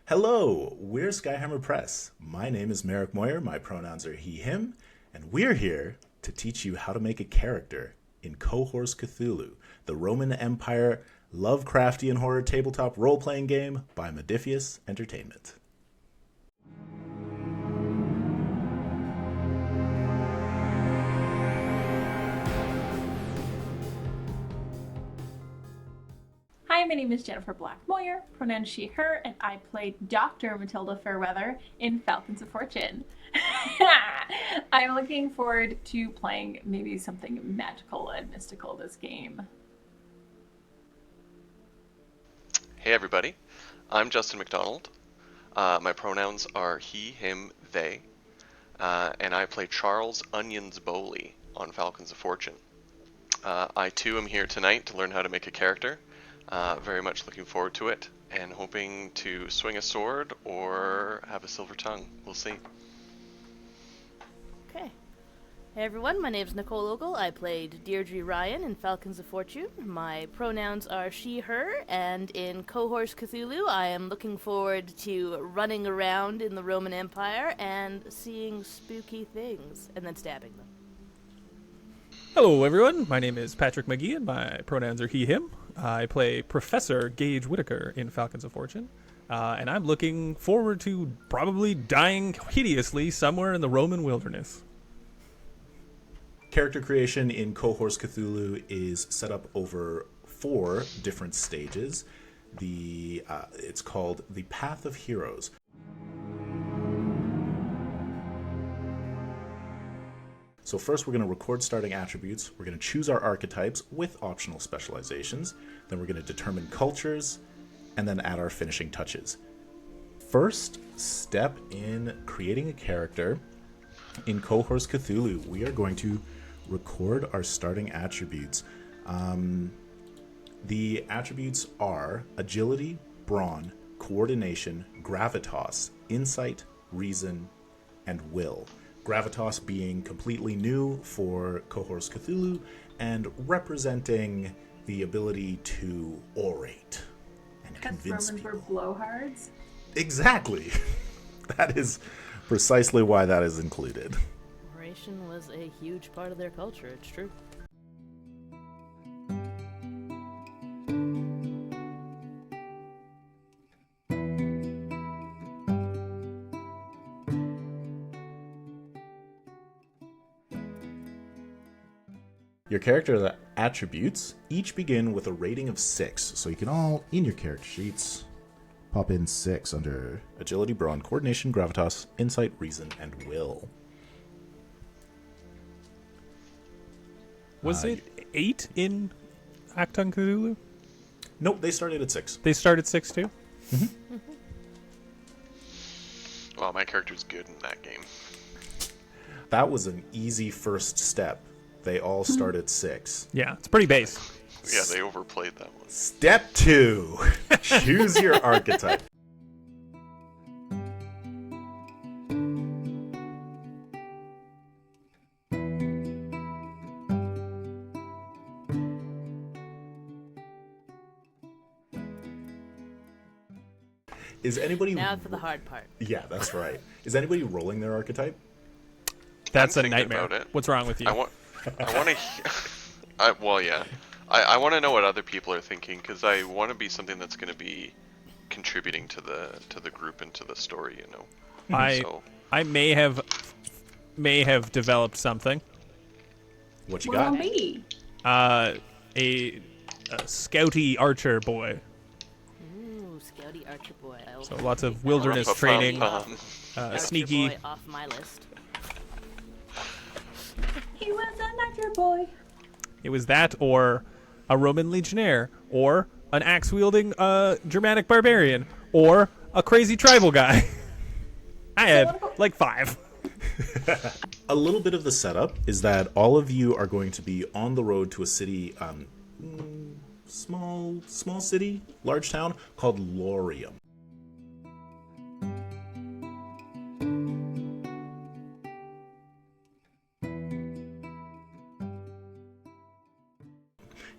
Hello, we're Skyhammer Press. My name is Merrick Moyer, my pronouns are he, him, and we're here to teach you how to make a character in Cohors Cthulhu, the Roman Empire Lovecraftian horror tabletop role-playing game by Modiphius Entertainment. Hi, my name is Jennifer Black-Moyer, pronouns she, her, and I played Dr. Matilda Fairweather in Falcons of Fortune. I'm looking forward to playing maybe something magical and mystical this game. Hey everybody, I'm Justin McDonald. My pronouns are he, him, they, and I play Charles Onions Bowley on Falcons of Fortune. I too am here tonight to learn how to make a character. Very much looking forward to it, and hoping to swing a sword or have a silver tongue. We'll see. Okay. Hey everyone, my name's Nicole Ogle. I played Deirdre Ryan in Falcons of Fortune. My pronouns are she, her, and in Cohors Cthulhu, I am looking forward to running around in the Roman Empire and seeing spooky things, and then stabbing them. Hello everyone, my name is Patrick McGee and my pronouns are he, him. I play Professor Gage Whitaker in Falcons of Fortune, and I'm looking forward to probably dying hideously somewhere in the Roman wilderness. Character creation in Cohors Cthulhu is set up over 4 different stages. It's called the Path of Heroes. So first we're going to record starting attributes, we're going to choose our archetypes with optional specializations, then we're going to determine cultures, and then add our finishing touches. First step in creating a character in Cohors Cthulhu, we are going to record our starting attributes. The attributes are agility, brawn, coordination, gravitas, insight, reason, and will. Gravitas being completely new for Cohors Cthulhu and representing the ability to orate and convince Roman people. for blowhards? Exactly. That is precisely why that is included. Oration was a huge part of their culture, it's true. Your character attributes each begin with a rating of 6. So you can all, in your character sheets, pop in 6 under agility, brawn, coordination, gravitas, insight, reason, and will. Was it 8 in Achtung Cthulhu? Nope, they started at 6. They started 6 too? Well, my character's good in that game. That was an easy first step. They all start at 6. Yeah, it's pretty base. Yeah, they overplayed that one. Step 2. Choose your archetype. Is anybody... Now for the hard part. Yeah, that's right. Is anybody rolling their archetype? That's I'm a thinking nightmare. about it. What's wrong with you? I want to... well, yeah. I want to know what other people are thinking, because I want to be something that's going to be contributing to the group and to the story, you know. I may have developed something. What you What got? on me? A scouty archer boy. Ooh, Scouty Archer Boy. So lots of wilderness training, Archer sneaky. Boy off my list. He was an archer boy. It was that, or a Roman legionnaire, or an axe-wielding Germanic barbarian, or a crazy tribal guy. I had like 5. A little bit of the setup is that all of you are going to be on the road to a city, small city, large town, called Lorium.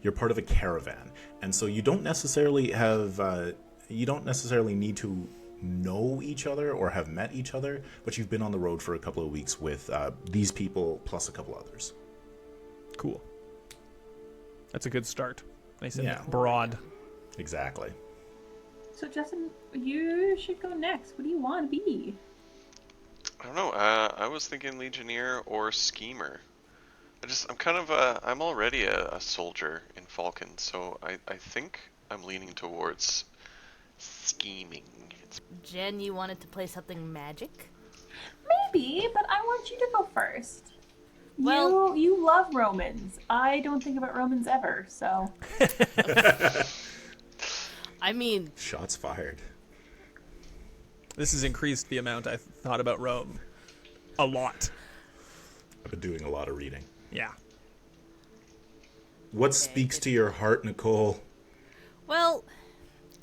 You're part of a caravan, and so you don't necessarily need to know each other or have met each other, but you've been on the road for a couple of weeks with these people plus a couple others. Cool. That's a good start. Nice and Yeah. broad. Exactly. So Justin, you should go next. What do you want to be? I don't know. I was thinking Legionnaire or Schemer. I'm already a soldier in Falcon, so I think I'm leaning towards scheming. Jen, you wanted to play something magic? Maybe, but I want you to go first. Well- you love Romans. I don't think about Romans ever, so. I mean, Shots fired. This has increased the amount I thought about Rome. A lot. I've been doing a lot of reading. Yeah. What speaks to your heart, Nicole? well,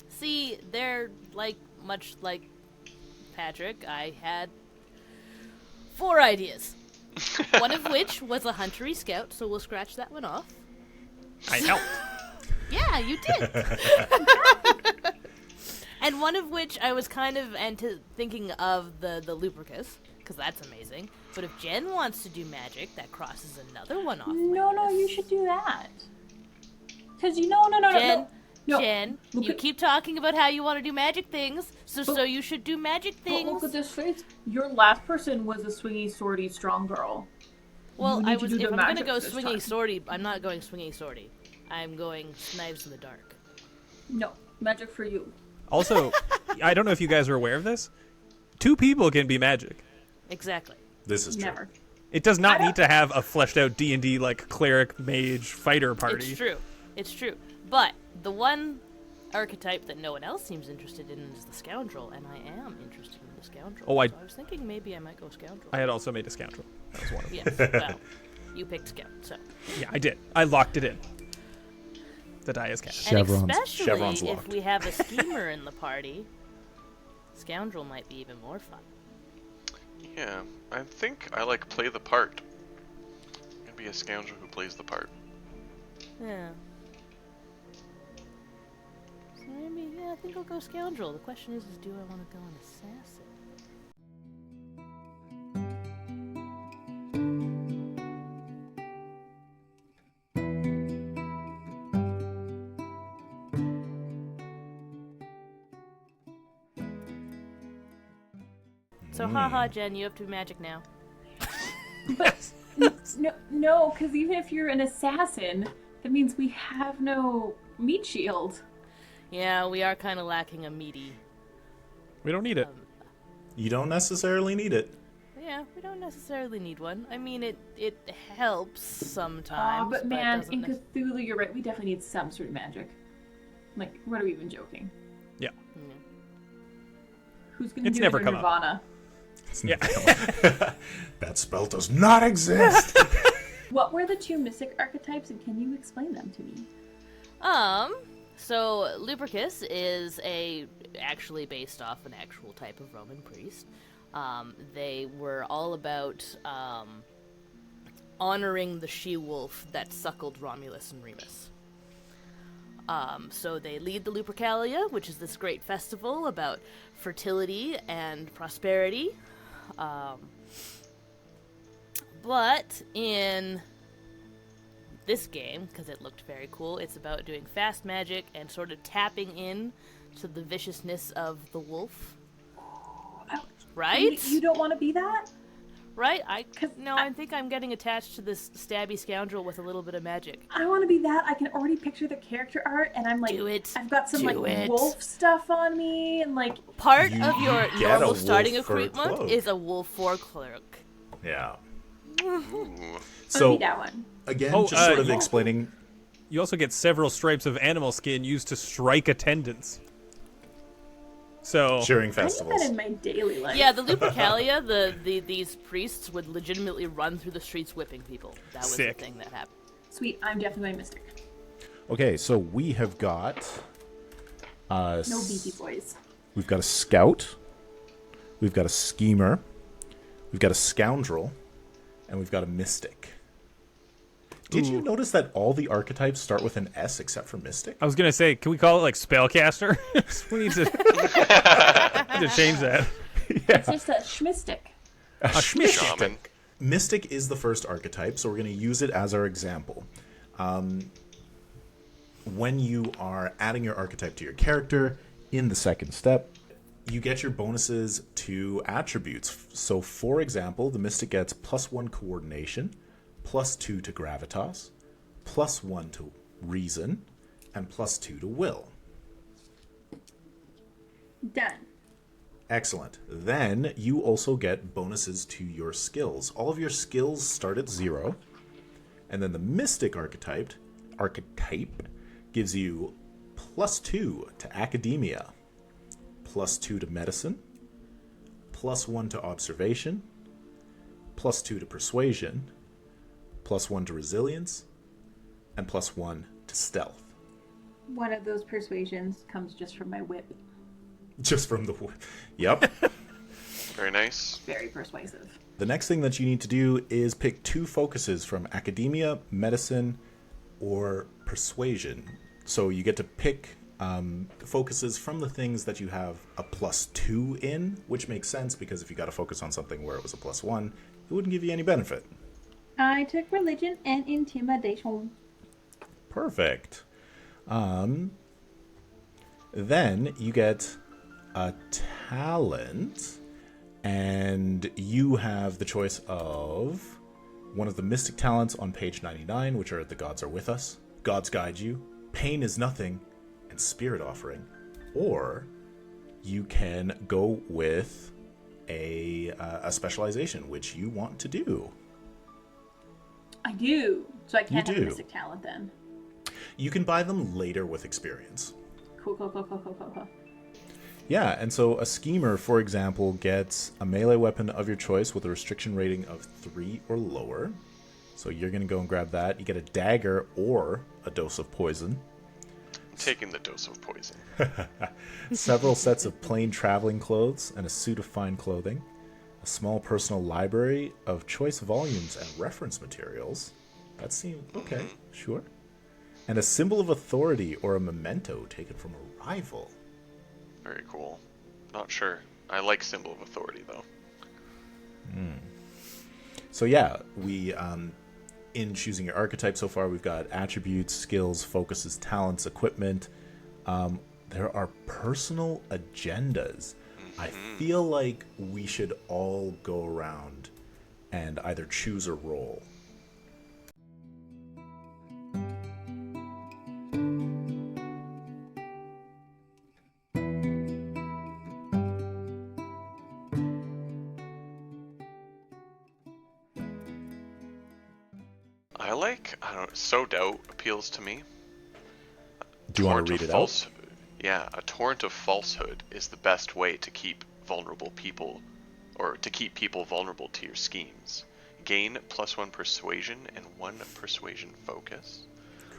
see, they're much like Patrick. I had 4 ideas. One of which was a huntery scout, so we'll scratch that one off. I helped. Yeah, you did. And one of which I was kind of thinking of the Lupercus, because that's amazing. But if Jen wants to do magic, that crosses another one off. No, my you list. should do that. Because Jen, no. Jen, Look you at- keep talking about how you want to do magic things, so you should do magic But things. look at this face. Your last person was a swingy, swordy, strong girl. Well, You need to do if the I'm gonna magic go this swingy time. swordy, I'm not going swingy swordy. I'm going knives in the dark. No, magic for you. Also, I don't know if you guys are aware of this. 2 people can be magic. Exactly. This is true. Never. It does not I need to have a fleshed out D&D like cleric, mage, fighter party. It's true. It's true. But the one archetype that no one else seems interested in is the scoundrel, and I am interested in the scoundrel. Oh, So I was thinking maybe I might go scoundrel. I had also made a scoundrel. That was one of them. Yes, well, you picked scout, so. Yeah, I did. I locked it in. The die is cast. Chevrons. And especially Chevron's if locked. we have a schemer in the party, scoundrel might be even more fun. Yeah, I think I play the part. I'm gonna be a scoundrel who plays the part. Yeah. So maybe, yeah, I think I'll go scoundrel. The question is do I want to go an assassin? So haha, Jen, you have to be magic now. No, because even if you're an assassin, that means we have no meat shield. Yeah, we are kind of lacking a meaty. We don't need it. You don't necessarily need it. Yeah, we don't necessarily need one. I mean, it helps sometimes. But man, doesn't in Cthulhu, you're right. We definitely need some sort of magic. Like, what are we even joking? Yeah. Who's gonna It's do never it in come up. Nirvana? Yeah. That spell does not exist. What were the 2 mystic archetypes, and can you explain them to me? So Lupercus is actually based off an actual type of Roman priest. They were all about honoring the she-wolf that suckled Romulus and Remus. So they lead the Lupercalia, which is this great festival about fertility and prosperity. But in this game, because it looked very cool, it's about doing fast magic and sort of tapping in to the viciousness of the wolf. Right? You don't want to be that? Right? I think I'm getting attached to this stabby scoundrel with a little bit of magic. I want to be that. I can already picture the character art, and I'm like, Do it. I've got some Do like it. wolf stuff on me, and like, Part You of your get a normal wolf starting for a equipment cloak. is a wolf for cloak. Yeah. Ooh. I'll So be that one. again, Oh, just sort of you- explaining. You also get several stripes of animal skin used to strike attendants. So Cheering I need festivals. that in my daily life. Yeah, the Lupercalia, these priests would legitimately run through the streets whipping people. That was Sick. the thing that happened. Sweet. I'm definitely my mystic. Okay, so we have got. No beefy boys. We've got a scout. We've got a schemer. We've got a scoundrel, and we've got a mystic. Did you notice that all the archetypes start with an S except for Mystic? I was gonna say, can we call it like spellcaster? We need to, need to change that. It's just a schmistic. A Shaman. Mystic is the first archetype, so we're going to use it as our example. When you are adding your archetype to your character, in the second step, you get your bonuses to attributes. So, for example, the Mystic gets +1 coordination, +2 to gravitas, +1 to reason, and +2 to will. Done. Excellent. Then you also get bonuses to your skills. All of your skills start at 0. And then the Mystic archetype gives you +2 to academia, +2 to medicine, +1 to observation, +2 to persuasion, +1 to resilience, and +1 to stealth. One of those persuasions comes just from my whip. Just from the whip. Yep. Very nice. Very persuasive. The next thing that you need to do is pick 2 focuses from academia, medicine, or persuasion. So you get to pick focuses from the things that you have a +2 in, which makes sense because if you got to focus on something where it was a +1, it wouldn't give you any benefit. I took religion and intimidation. Perfect. Then you get a talent, and you have the choice of one of the mystic talents on page 99, which are the gods are with us, gods guide you, pain is nothing, and spirit offering. Or you can go with a specialization, which you want to do. I do. So I can't You have a do. mystic talent then. You can buy them later with experience. Cool. Yeah, and so a schemer, for example, gets a melee weapon of your choice with a restriction rating of 3 or lower. So you're going to go and grab that. You get a dagger or a dose of poison. Taking the dose of poison. Several sets of plain traveling clothes and a suit of fine clothing. A small personal library of choice volumes and reference materials. That seems okay, sure. And a symbol of authority or a memento taken from a rival. Very cool. Not sure. I like symbol of authority though. So yeah, we in choosing your archetype so far, we've got attributes, skills, focuses, talents, equipment. There are personal agendas. I feel like we should all go around and either choose or roll. I don't know, so doubt appeals to me. Do you want to read it out? Yeah, a torrent of falsehood is the best way to keep vulnerable people, or to keep people vulnerable to your schemes. Gain +1 persuasion and 1 persuasion focus.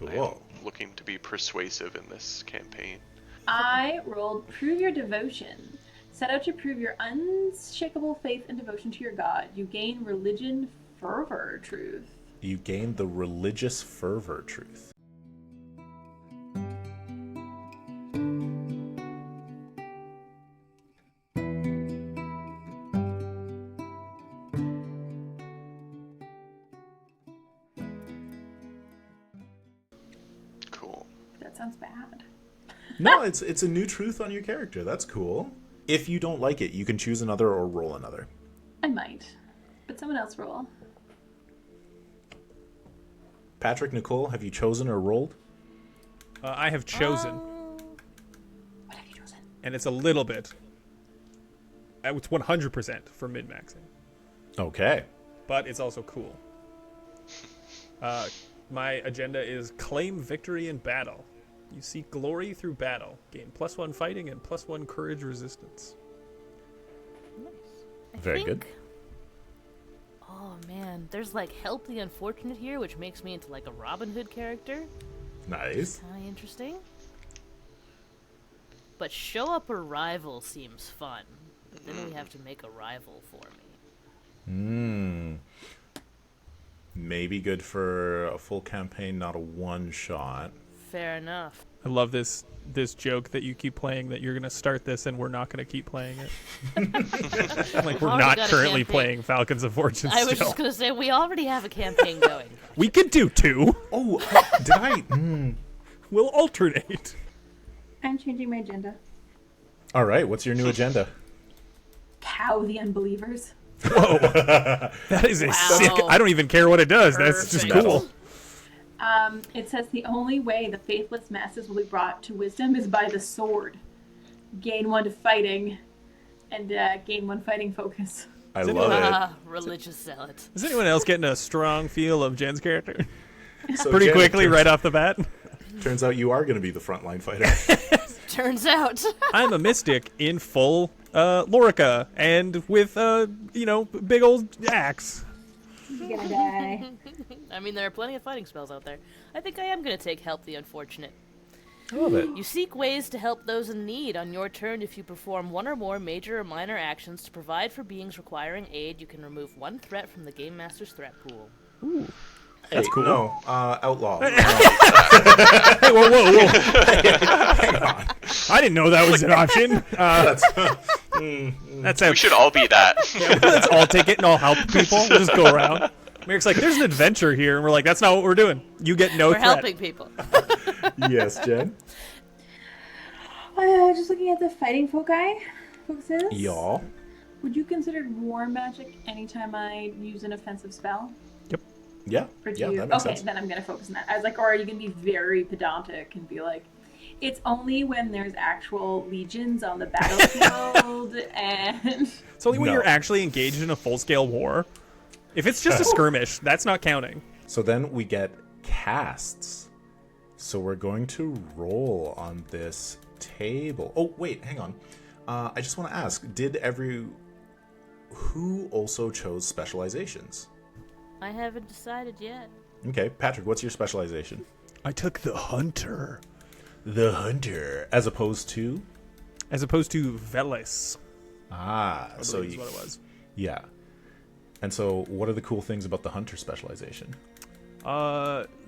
I am Cool. looking to be persuasive in this campaign. I rolled prove your devotion. Set out to prove your unshakable faith and devotion to your god. You gain religion, fervor, truth. You gain the religious fervor truth. Cool. That sounds bad. No, it's a new truth on your character. That's cool. If you don't like it, you can choose another or roll another. I might. But someone else roll. Patrick, Nicole, have you chosen or rolled? I have chosen, What have you chosen? and it's a little bit. It's 100% for min-maxing, Okay. but it's also cool. My agenda is claim victory in battle. You seek glory through battle. Gain +1 fighting and +1 courage resistance. I Very good. think- Oh man, there's like help the unfortunate here, which makes me into like a Robin Hood character. Nice. Kind of interesting. But show up a rival seems fun. But then we have to make a rival for me. Maybe good for a full campaign, not a one-shot. Fair enough. I love this joke that you keep playing that you're going to start this and we're not going to keep playing it. Like we're already not got a currently campaign. playing Falcons of Fortune I was still. just going to say, we already have a campaign going. We could do 2. Oh, did I? We'll alternate. I'm changing my agenda. All right, what's your new agenda? Cow the unbelievers. That is a sick. I don't even care what it does. That's just Perfect. cool. It says the only way the faithless masses will be brought to wisdom is by the sword. Gain 1 to fighting, and gain 1 fighting focus. I love it. Religious zealot. Is anyone else getting a strong feel of Jen's character? So Pretty Jen, quickly, turns, right off the bat. Turns out you are going to be the frontline fighter. Turns out. I'm a mystic in full Lorica and with big old axe. You're gonna die. I mean, there are plenty of fighting spells out there. I think I am going to take Help the Unfortunate. I love it. You seek ways to help those in need. On your turn, if you perform 1 or more major or minor actions to provide for beings requiring aid, you can remove 1 threat from the Game Master's threat pool. That's cool. No, outlaw. Hey, whoa. Hang on. I didn't know that was an option. That's We should all be that. Let's all take it and all help people. We'll just go around. Merrick's like, there's an adventure here. And we're like, that's not what we're doing. You get no We're threat. helping people. Yes, Jen. Just looking at the fighting focuses. Y'all. Would you consider war magic anytime I use an offensive spell? Yeah. Or do Yeah, you... that makes Okay, sense. then I'm gonna focus on that. I was like, or are you gonna be very pedantic and be like, it's only when there's actual legions on the battlefield and It's only when No. you're actually engaged in a full-scale war. If it's just a skirmish, that's not counting. So then we get casts. So we're going to roll on this table. Oh, wait, hang on. I just want to ask, who also chose specializations? I haven't decided yet. Okay, Patrick, what's your specialization? I took the hunter. The hunter, as opposed to? As opposed to Veles. Ah, I so believe is what it was. yeah. And so what are the cool things about the hunter specialization?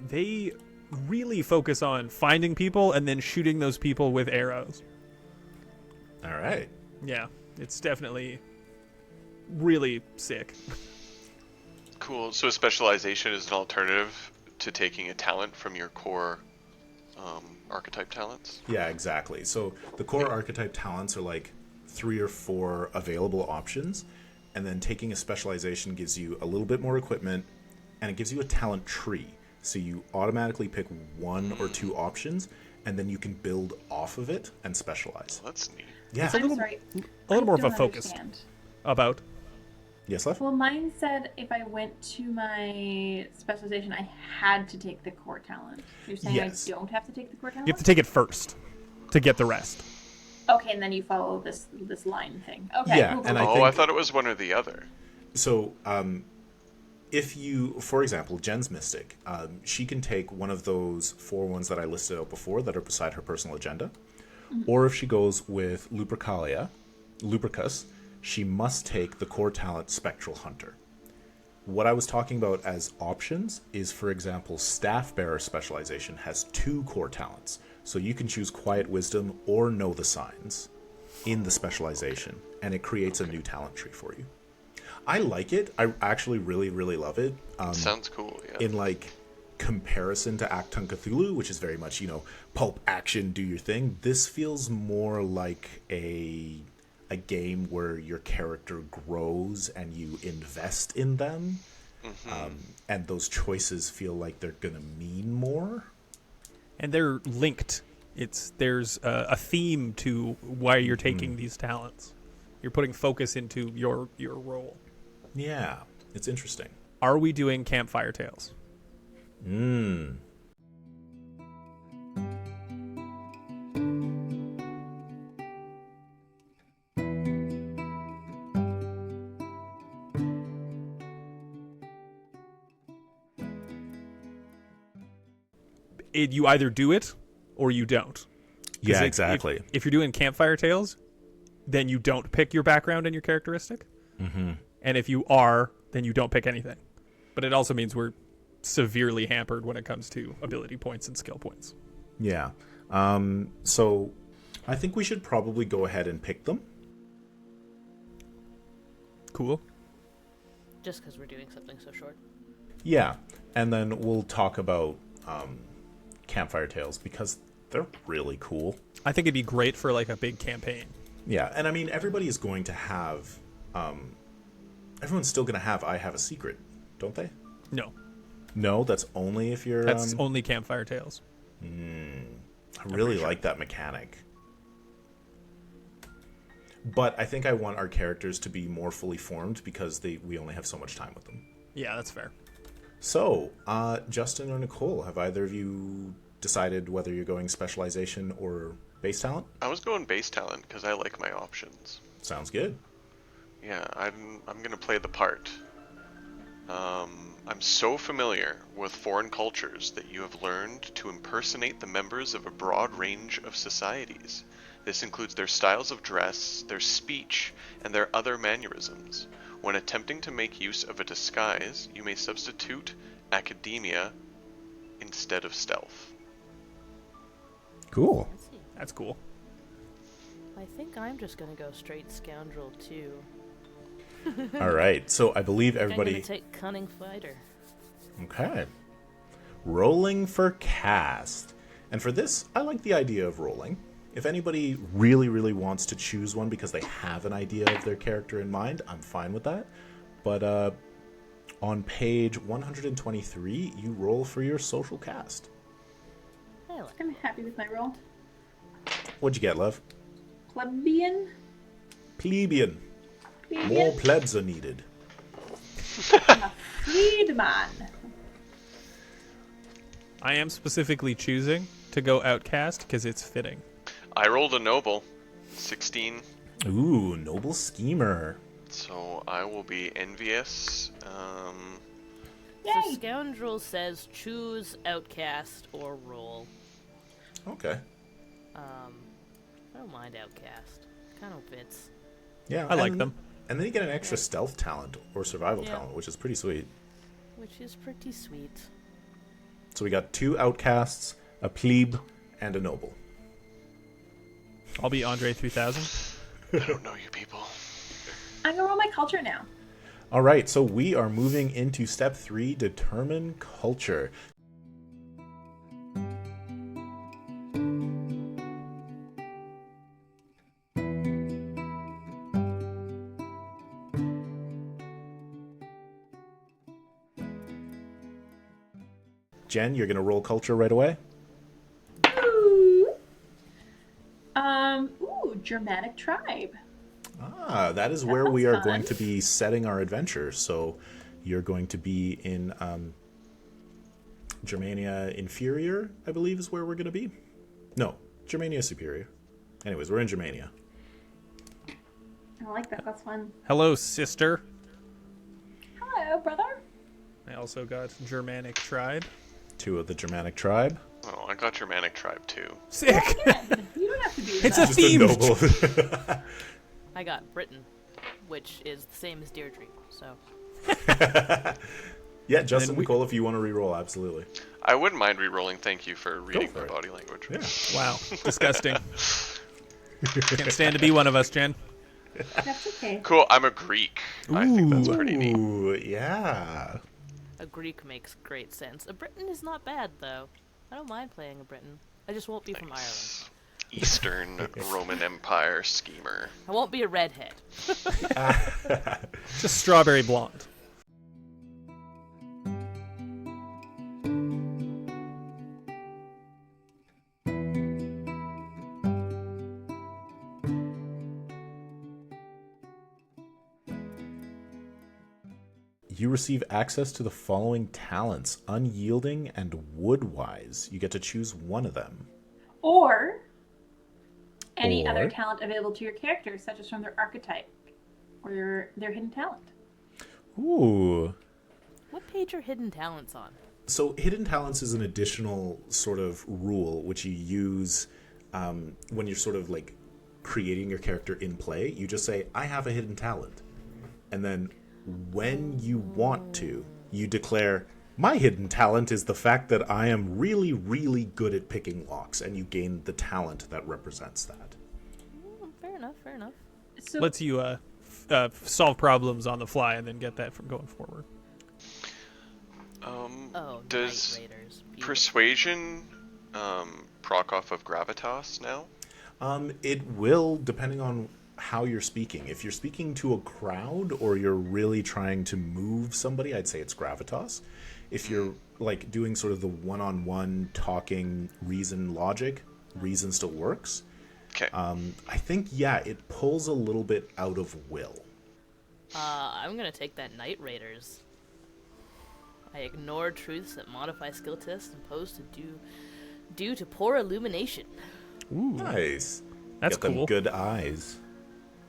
They really focus on finding people and then shooting those people with arrows. All right. Yeah, it's definitely really sick. Cool. So a specialization is an alternative to taking a talent from your core archetype talents? Yeah, exactly. So the core archetype talents are like 3 or 4 available options, and then taking a specialization gives you a little bit more equipment, and it gives you a talent tree. So you automatically pick 1 or 2 options, and then you can build off of it and specialize. Well, that's neat. Yeah. I'm sorry. A little more of I a don't focus understand. about. Yes, Lev? Well, mine said if I went to my specialization, I had to take the core talent. You're saying Yes. I don't have to take the core talent? You have to take it first to get the rest. Okay, and then you follow this line thing. Okay. Yeah, cool, and cool. I I think- thought it was one or the other. So, if you, for example, Jen's Mystic, she can take one of those 4 ones that I listed out before that are beside her personal agenda. Or if she goes with Lubricus, she must take the core talent Spectral Hunter. What I was talking about as options is, for example, Staff Bearer specialization has 2 core talents. So you can choose Quiet Wisdom or Know the Signs in the specialization, and it creates a new talent tree for you. I like it. I actually really, really love it. Sounds cool, yeah. In like comparison to Achtung Cthulhu, which is very much, pulp action, do your thing. This feels more like a game where your character grows and you invest in them. And those choices feel like they're gonna mean more. And they're linked. There's a theme to why you're taking these talents. You're putting focus into your role. Yeah, it's interesting. Are we doing campfire tales? You either do it or you don't. 'Cause Yeah, if- exactly. If you're doing campfire tales, then you don't pick your background and your characteristic. Mm-hmm. And if you are, then you don't pick anything. But it also means we're severely hampered when it comes to ability points and skill points. Yeah. So I think we should probably go ahead and pick them. Cool. Just because we're doing something so short. Yeah. And then we'll talk about Campfire Tales because they're really cool. I think it'd be great for like a big campaign. Yeah. And I mean, everybody is going to have... everyone's still going to have I Have a Secret, don't they? No. No, that's only if you're... That's only Campfire Tales. I really like that mechanic. But I think I want our characters to be more fully formed because we only have so much time with them. Yeah, that's fair. So, Justin or Nicole, have either of you decided whether you're going specialization or base talent? I was going base talent because I like my options. Sounds good. Yeah, I'm gonna play the part. I'm so familiar with foreign cultures that you have learned to impersonate the members of a broad range of societies. This includes their styles of dress, their speech, and their other mannerisms. When attempting to make use of a disguise, you may substitute academia instead of stealth. Cool. Let's see. That's cool. I think I'm just gonna go straight scoundrel too. All right. So I believe I'm everybody... gonna take cunning fighter. Okay. Rolling for cast. And for this, I like the idea of rolling. If anybody really, really wants to choose one because they have an idea of their character in mind, I'm fine with that. But on page 123, you roll for your social cast. I like I'm happy with my roll. What'd you get, love? Plebeian? Plebeian. More Plebeian? plebs are needed. A freedman. I am specifically choosing to go Outcast because it's fitting. I rolled a noble, 16, Ooh, noble schemer. so I will be envious. So Yay! scoundrel says choose outcast or roll. Okay. I don't mind outcast. Kind of fits. Yeah, I like them. And then you get an extra stealth talent or survival Yeah. talent, which is pretty sweet. Which is pretty sweet. So we got 2 outcasts, a plebe, and a noble. I'll be Andre 3000. I don't know you people. I'm gonna roll my culture now. All right, so we are moving into step 3, determine culture. Jen, you're going to roll culture right away? Ooh. Germanic tribe. Ah, that is where sounds we are fun. going to be setting our adventure. So you're going to be in Germania Inferior, I believe is where we're going to be. No, Germania Superior. Anyways, we're in Germania. I like that. That's fun. Hello, sister. Hello, brother. I also got Germanic Tribe. 2 of the Germanic tribe. Oh, I got Germanic tribe too. Sick! Again, you don't have to do It's that. a theme. noble. I got Britain, which is the same as Deirdre, so. Yeah, Justin, we- Nicole, if you want to re-roll, absolutely. I wouldn't mind re-rolling. Thank you for reading for my it. body language. Yeah. Wow, disgusting. Can't stand to be one of us, Jen. That's okay. Cool, I'm a Greek. I think that's pretty neat. Ooh, yeah. A Greek makes great sense. A Briton is not bad, though. I don't mind playing a Briton. I just won't be from Ireland. Eastern Roman Empire schemer. I won't be a redhead. Just strawberry blonde. You receive access to the following talents: unyielding and woodwise. You get to choose one of them. Or any Or- other talent available to your character, such as from their archetype or their hidden talent. Ooh. What page are hidden talents on? So hidden talents is an additional sort of rule which you use when you're sort of like creating your character in play. You just say, I have a hidden talent. And then when you want to, you declare, my hidden talent is the fact that I am really, really good at picking locks, and you gain the talent that represents that. Fair enough, fair enough. So, Lets you solve problems on the fly and then get that from going forward. Does Night Raiders. Beautiful. persuasion proc off of gravitas now? It will, depending on how you're speaking. If you're speaking to a crowd or you're really trying to move somebody, I'd say it's gravitas. If you're like doing sort of the one-on-one talking reason logic, reason still works. Okay. I think, yeah, it pulls a little bit out of will. I'm gonna take that Night Raiders. I ignore truths that modify skill tests imposed due to poor illumination. Ooh, Nice. that's Got them cool. good eyes.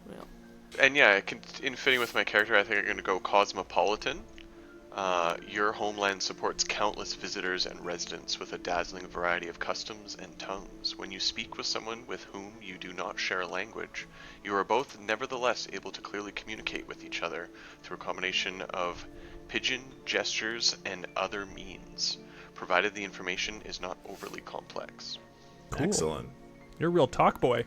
Well, And yeah, in fitting with my character, I think I'm going to go cosmopolitan. Your homeland supports countless visitors and residents with a dazzling variety of customs and tongues. When you speak with someone with whom you do not share a language, you are both nevertheless able to clearly communicate with each other through a combination of pidgin, gestures, and other means, provided the information is not overly complex. Cool. Excellent. You're a real talk boy.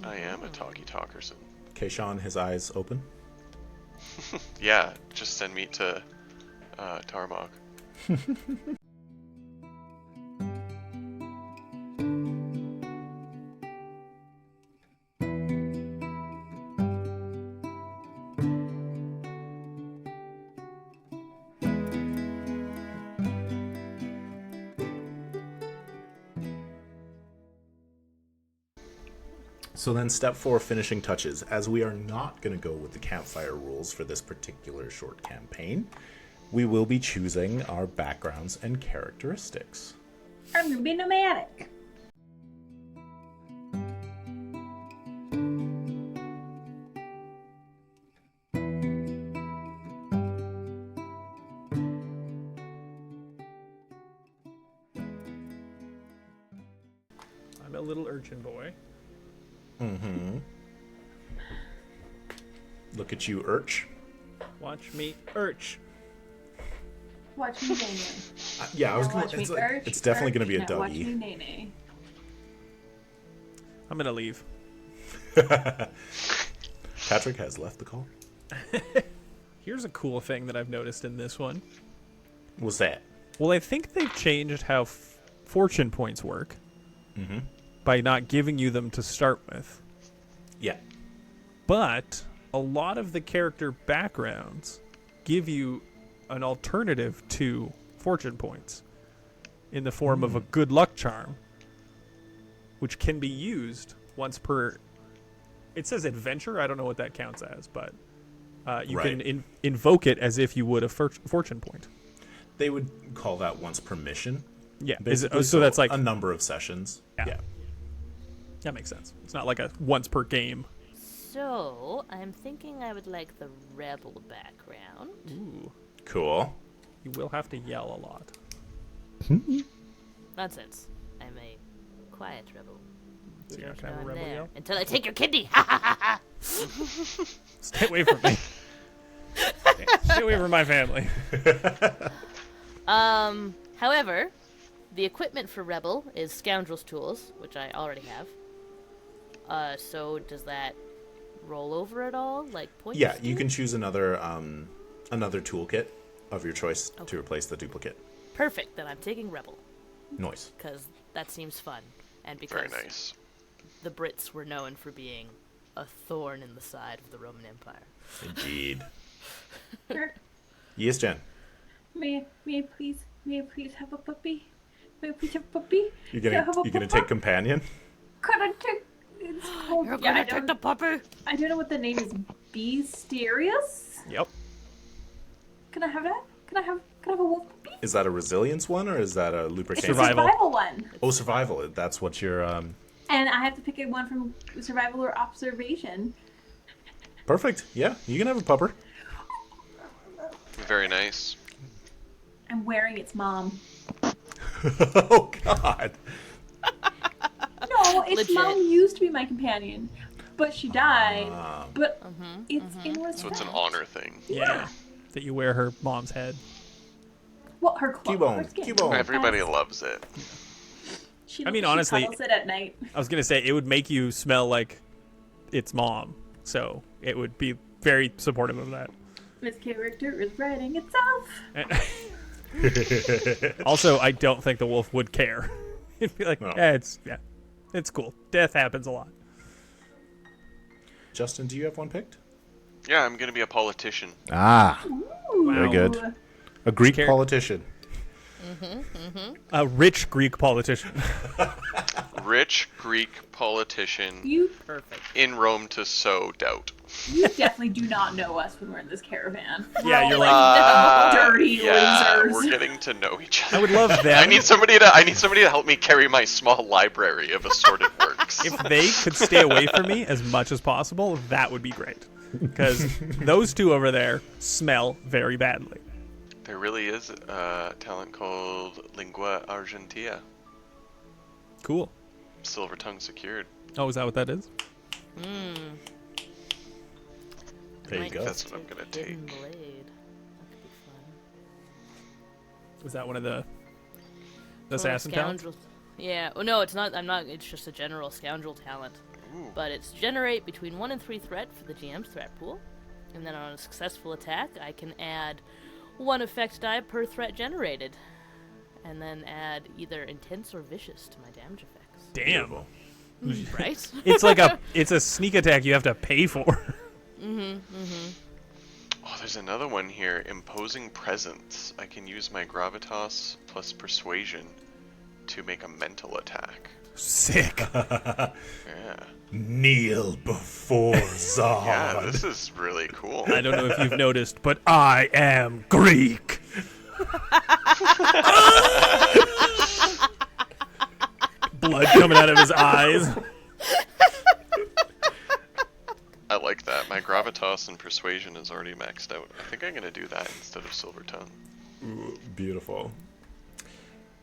I am a talkie talkerson. Kayshawn, his eyes open. Yeah, just send me to Tarmok. So then step 4, finishing touches. As we are not going to go with the campfire rules for this particular short campaign, we will be choosing our backgrounds and characteristics. I'm gonna be nomadic. I'm a little urchin boy. Mm-hmm. Look at you, Urch. Watch me urch. Watch me nay. Yeah, I was going Watch me to. urge, It's definitely urge, going to be a now watch me Dougie. nay. I'm gonna leave. Patrick has left the call. Here's a cool thing that I've noticed in this one. What's that? Well, I think they've changed how fortune points work Mm-hmm. by not giving you them to start with. Yeah. But a lot of the character backgrounds give you an alternative to fortune points in the form of a good luck charm, which can be used once per. It says adventure. I don't know what that counts as, but you Right. can invoke it as if you would a fortune point. They would call that once per mission. Yeah. Basically, So that's like a number of sessions. Yeah. That makes sense. It's not like a once per game. so I'm thinking I would like the rebel background. Ooh. Cool. You will have to yell a lot. Nonsense. I'm a quiet rebel. So You you're not don't gonna have know a I'm rebel there yell? until I take your kidney. Ha ha ha ha. Stay away from me. Stay away from my family. However, the equipment for rebel is scoundrel's tools, which I already have. So does that roll over at all? Like points? Yeah, you do? can choose another toolkit of your choice to replace the duplicate. Perfect. Then I'm taking rebel Noise. because that seems fun, and Very because nice. the Brits were known for being a thorn in the side of the Roman Empire. Indeed. Sure. Yes, Jen. May I please have a puppy? May I please have a puppy? You're Can I have a gonna puppa? take companion. Could I take? It's called. You're yeah, gonna I take don't, the puppy. I don't know what the name is. Beasterius? Yep. Can I have that? Can I have a wolf puppy? Is that a resilience one or is that a It's lubrication? Survival. a survival one, Oh, survival. That's what you're. and I have to pick one from survival or observation. Perfect. Yeah, you can have a pupper. Very nice. I'm wearing its mom. Oh God. No, its Legit. mom used to be my companion, but she died. But it's in respect. So it's an honor thing. Yeah. That you wear her mom's head. Well, her clothes. Cubone. Everybody loves it. She, I mean, she honestly- cuddles it at night. I was gonna say it would make you smell like its mom, so it would be very supportive of that. This character is writing itself. Also, I don't think the wolf would care. It'd be like, No. it's cool. Death happens a lot. Justin, do you have one picked? Yeah, I'm gonna be a politician. Ah, Ooh. very good. A Greek politician. A rich Greek politician. Rich Greek politician You in Rome to sow doubt. definitely do not know us when we're in this caravan. Yeah, you're like, Dirty Yeah, losers. we're getting to know each other. I would love that. I need somebody to help me carry my small library of assorted works. If they could stay away from me as much as possible, that would be great. Because those two over there smell very badly. There really is a talent called Lingua Argentea. Cool. Silver tongue secured. Oh, is that what that is? There you go. That's what I'm gonna take. Hidden blade. That could be fun. Was that one of the Or assassin talents? scoundrel. Yeah. Oh no, it's not. I'm not. It's just a general scoundrel talent. Ooh. But it's generate between 1 and 3 threat for the GM's threat pool, and then on a successful attack, I can add 1 effect die per threat generated, and then add either intense or vicious to my damage effects. Damn. Right? It's a sneak attack you have to pay for. Oh, there's another one here. Imposing presence. I can use my gravitas plus persuasion to make a mental attack. Sick. Yeah. Kneel before Zod. Yeah, this is really cool. I don't know if you've noticed, but I am Greek. Blood coming out of his eyes. I like that. My gravitas and persuasion is already maxed out. I think I'm gonna do that instead of silver tongue. Ooh, beautiful.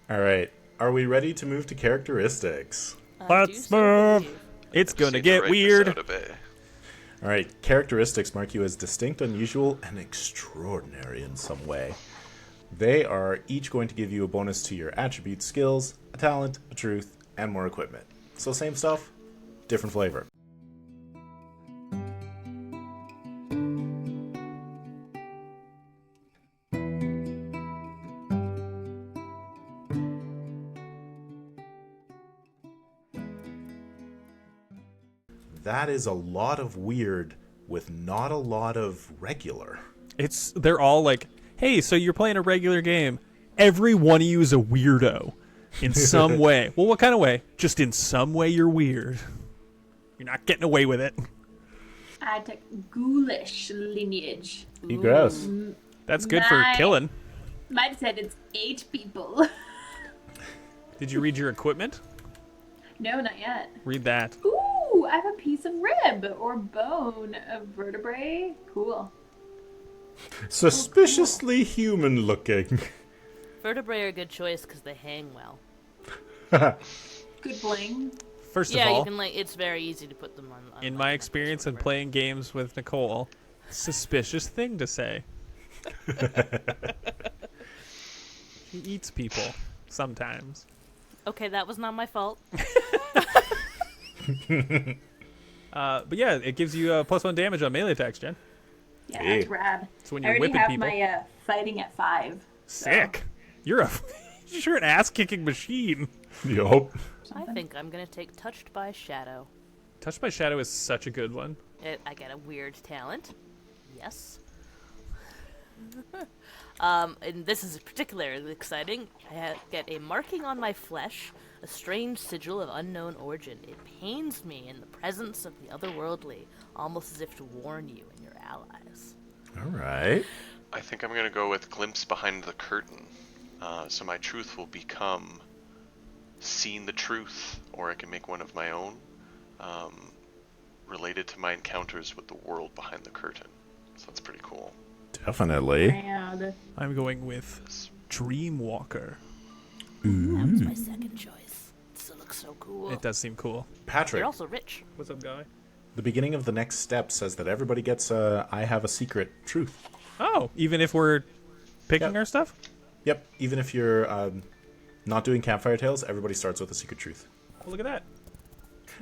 All right. Are we ready to move to characteristics? Let's move. It's Just gonna need to get write this weird. out a bit. All right. Characteristics mark you as distinct, unusual, and extraordinary in some way. They are each going to give you a bonus to your attribute skills, a talent, a truth, and more equipment. So same stuff, different flavor. That is a lot of weird with not a lot of regular. They're all like, hey, so you're playing a regular game. Every one of you is a weirdo in some way. Well, what kind of way? Just in some way you're weird. You're not getting away with it. I took ghoulish lineage. You gross. That's good for My- killing. Mine said it's 8 people. Did you read your equipment? No, not yet. Read that. Ooh, I have a piece of rib or bone of vertebrae. Cool. Suspiciously human looking. Vertebrae are a good choice because they hang well. Good bling. First Yeah, of you all, can it's very easy to put them on. in my experience in playing games with Nicole, suspicious thing to say. He eats people sometimes. Okay, that was not my fault. But yeah, it gives you +1 damage on melee attacks, Jen. Yeah, Hey. that's rad. So when I you're already whipping have people, my fighting at 5. sick. You're an ass kicking machine. Yup. I think I'm gonna take Touched by Shadow. Touched by Shadow is such a good one. I get a weird talent. Yes. And this is particularly exciting. I get a marking on my flesh, a strange sigil of unknown origin. It pains me in the presence of the otherworldly, almost as if to warn you and your allies. All right. I think I'm gonna go with glimpse behind the curtain. So my truth will become seen the truth, or I can make one of my own, related to my encounters with the world behind the curtain. So that's pretty cool. Definitely. Rad. I'm going with Dreamwalker. That was my second choice. This looks so cool. It does seem cool. Patrick, You're also rich. What's up, guy? the beginning of the next step says that everybody gets a I have a secret truth. Oh, even if we're picking Yep. our stuff? Yep. Even if you're not doing campfire tales, everybody starts with a secret truth. Oh, look at that.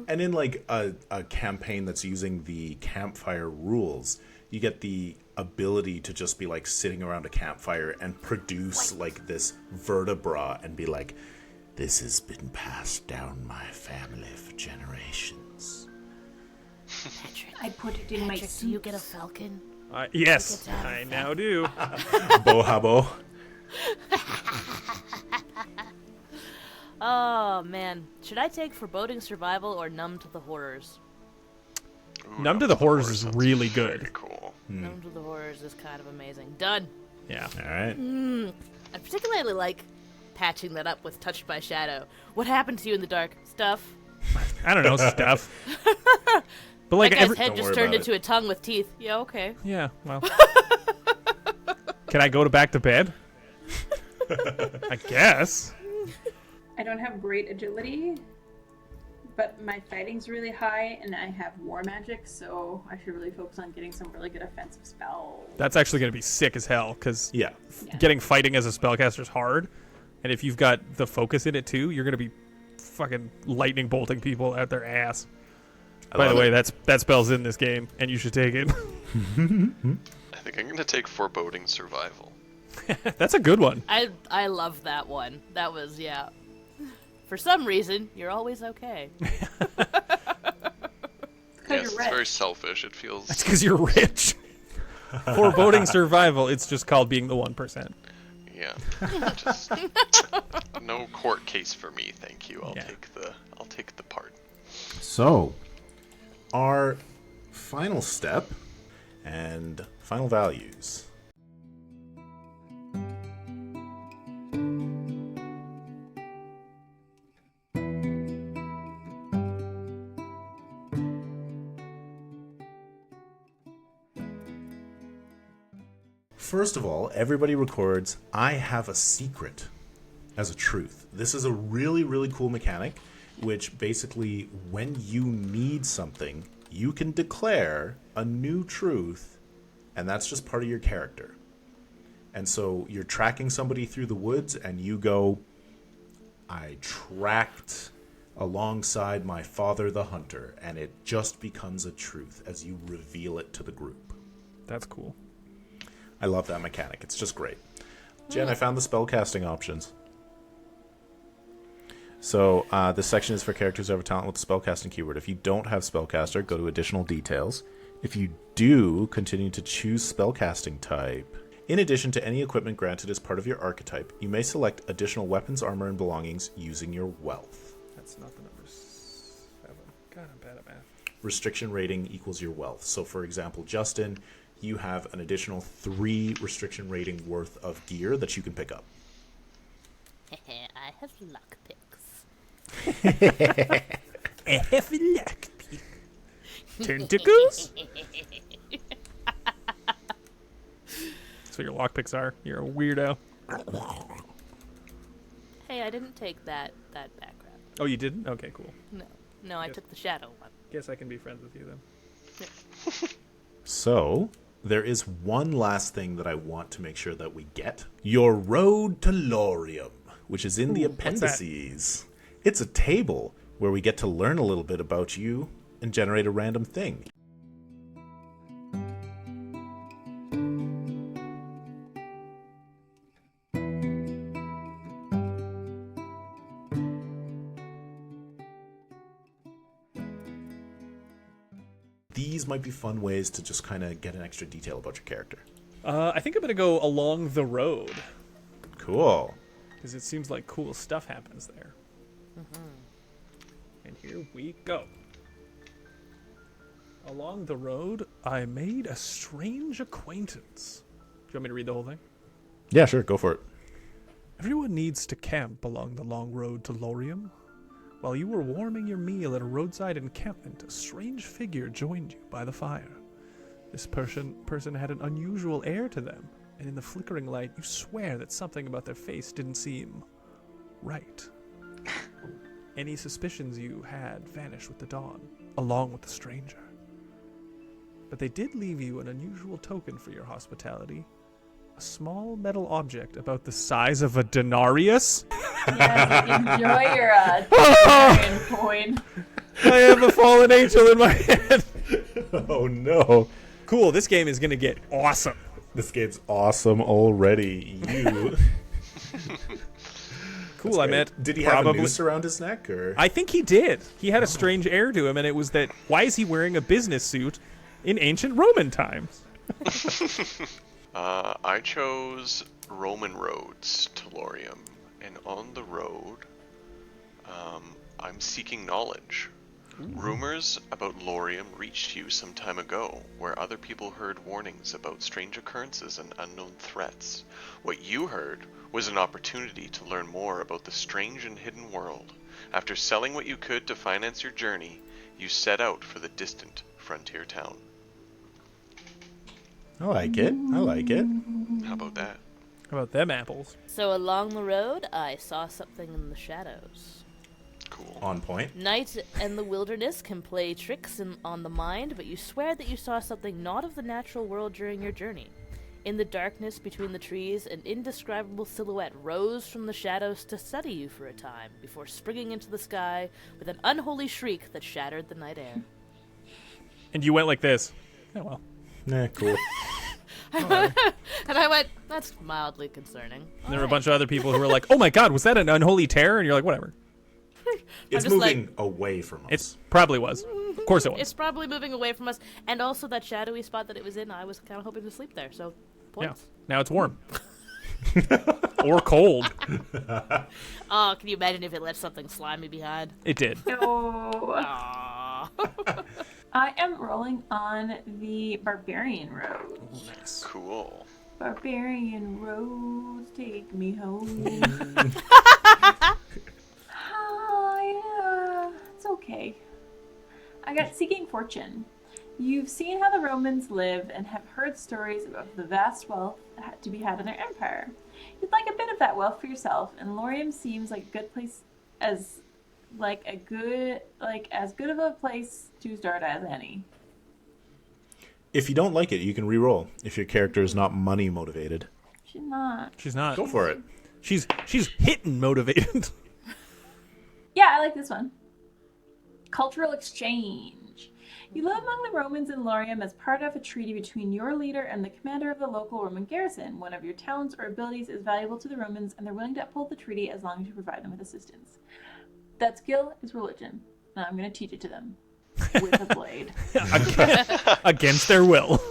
And in like a campaign that's using the campfire rules, you get the ability to just be like sitting around a campfire and produce like this vertebra and be like, this has been passed down my family for generations. Patrick, I put it in my Patrick, do you get a falcon? Yes, Look at that. I now do. Bohabo. Oh, man. Should I take foreboding survival or numb to the horrors? Ooh, Numb to the Horrors is really good. Very cool. Numb to the horrors is kind of amazing. Done. Yeah. All right. I particularly like patching that up with Touched by Shadow. What happened to you in the dark? Stuff. I don't know, stuff. But like That guy's every... head Don't just worry turned about into a tongue with teeth. Yeah, okay. Yeah, well. Can I go back to bed? I guess. I don't have great agility, but my fighting's really high, and I have war magic, so I should really focus on getting some really good offensive spells. That's actually going to be sick as hell, because Yeah. getting fighting as a spellcaster is hard. And if you've got the focus in it too, you're going to be fucking lightning bolting people out their ass. By the way, that spell's in this game, and you should take it. I think I'm going to take Foreboding Survival. That's a good one. I love that one. That was, yeah. For some reason, you're always okay. Because Yes, you're it's red. very selfish. It feels... That's because you're rich. Foreboding survival, it's just called being the 1%. Yeah. Just no court case for me, thank you. I'll Yeah. take the part. So, our final step and final values. First of all, everybody records, I have a secret as a truth. This is a really, really cool mechanic, which basically, when you need something, you can declare a new truth, and that's just part of your character. And so you're tracking somebody through the woods, and you go, I tracked alongside my father the hunter, and it just becomes a truth as you reveal it to the group. That's cool. I love that mechanic. It's just great. Jen, I found the spellcasting options. So this section is for characters who have a talent with the spellcasting keyword. If you don't have spellcaster, go to additional details. If you do, continue to choose spellcasting type. In addition to any equipment granted as part of your archetype, you may select additional weapons, armor, and belongings using your wealth. That's not the number 7. God, I'm bad at math. Restriction rating equals your wealth. So for example, Justin, you have an additional 3 restriction rating worth of gear that you can pick up. I have luck picks. Tentacles? That's what your lockpicks are. You're a weirdo. Hey, I didn't take that background. Oh, you didn't? Okay, cool. No, I Yes. took the shadow one. Guess I can be friends with you then. So, there is one last thing that I want to make sure that we get. Your Road to Lorium, which is in the Ooh, what's that? appendices. It's a table where we get to learn a little bit about you and generate a random thing. These might be fun ways to just kind of get an extra detail about your character. I think I'm going to go along the road, Cool. because it seems like cool stuff happens there. And here we go. Along the road, I made a strange acquaintance. Do you want me to read the whole thing? Yeah, sure, go for it. Everyone needs to camp along the long road to Lorium. While you were warming your meal at a roadside encampment, a strange figure joined you by the fire. This person had an unusual air to them, and in the flickering light, you swear that something about their face didn't seem right. Any suspicions you had vanished with the dawn, along with the stranger. But they did leave you an unusual token for your hospitality, A small metal object about the size of a denarius? Yes, enjoy your Targaryen coin. I have a fallen angel in my hand. Oh no. Cool, this game is going to get awesome. This game's awesome already. You. Cool, I meant Did he have a noose around his neck, or? I think he did. He had a strange air to him, and it was that, why is he wearing a business suit in ancient Roman times? I chose Roman roads to Lorium, and on the road, I'm seeking knowledge. Rumors about Lorium reached you some time ago, where other people heard warnings about strange occurrences and unknown threats. What you heard was an opportunity to learn more about the strange and hidden world. After selling what you could to finance your journey, you set out for the distant frontier town. I like it. I like it. How about that? How about them apples? So along the road, I saw something in the shadows. Cool. On point. Night and the wilderness can play tricks on the mind, but you swear that you saw something not of the natural world during your journey. In the darkness between the trees, an indescribable silhouette rose from the shadows to study you for a time, before springing into the sky with an unholy shriek that shattered the night air. And you went like this. Oh, well. Nah, cool. And I went, that's mildly concerning. And there were a bunch of other people who were like, oh my god, was that an unholy terror? And you're like, whatever. It's just moving away from us. It probably was. Of course it was. It's probably moving away from us, and also that shadowy spot that it was in, I was kind of hoping to sleep there, so Yeah. points. Now it's warm. Or cold. Oh, can you imagine if it left something slimy behind? It did. No. Aww. I am rolling on the Barbarian Road. Nice. Cool. Barbarian roads take me home. It's okay. I got Seeking Fortune. You've seen how the Romans live and have heard stories about the vast wealth to be had in their empire. You'd like a bit of that wealth for yourself, and Lorium seems like a good place as good of a place to start as any. If you don't like it, you can re-roll. If your character is not money motivated, She's not. She's not. go for it. She's hitting motivated. Yeah, I like this one. Cultural exchange. You live among the Romans in Lorium as part of a treaty between your leader and the commander of the local Roman garrison. One of your talents or abilities is valuable to the Romans, and they're willing to uphold the treaty as long as you provide them with assistance. That skill is religion, and I'm going to teach it to them with a blade. Against their will.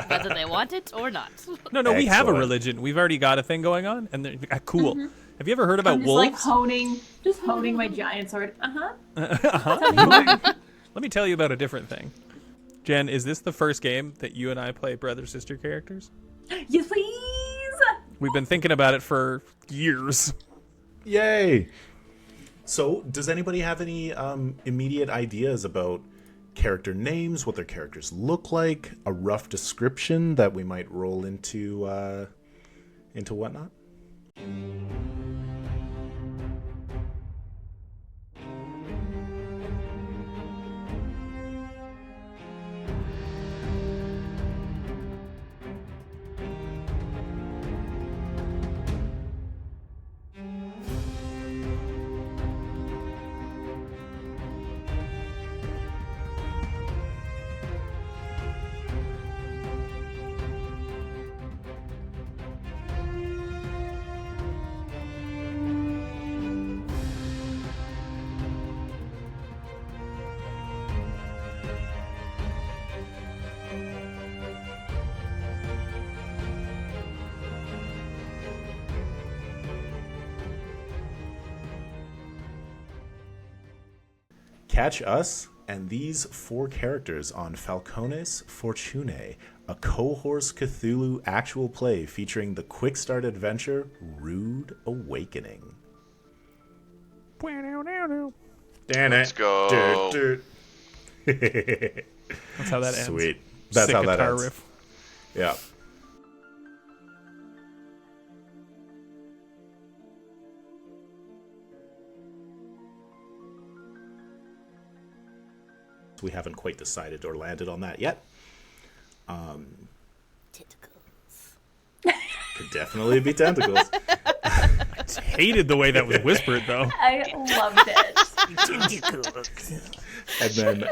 Whether they want it or not. No, we have a Excellent. religion. We've already got a thing going on. And cool. Have you ever heard about I'm just wolves? like honing my giant sword. Let me tell you about a different thing. Jen, is this the first game that you and I play brother-sister characters? Yes, please! We've been thinking about it for years. Yay! So, does anybody have any immediate ideas about character names, what their characters look like, a rough description that we might roll into whatnot? Catch us and these 4 characters on Falcones Fortunae, a Cohors Cthulhu actual play featuring the Quickstart adventure Rude Awakening. Let's go. That's how that ends. Sweet. That's Sick how that guitar ends. riff. Yeah. We haven't quite decided or landed on that yet. Tentacles. Definitely be tentacles. Hated the way that was whispered, though. I loved it. And then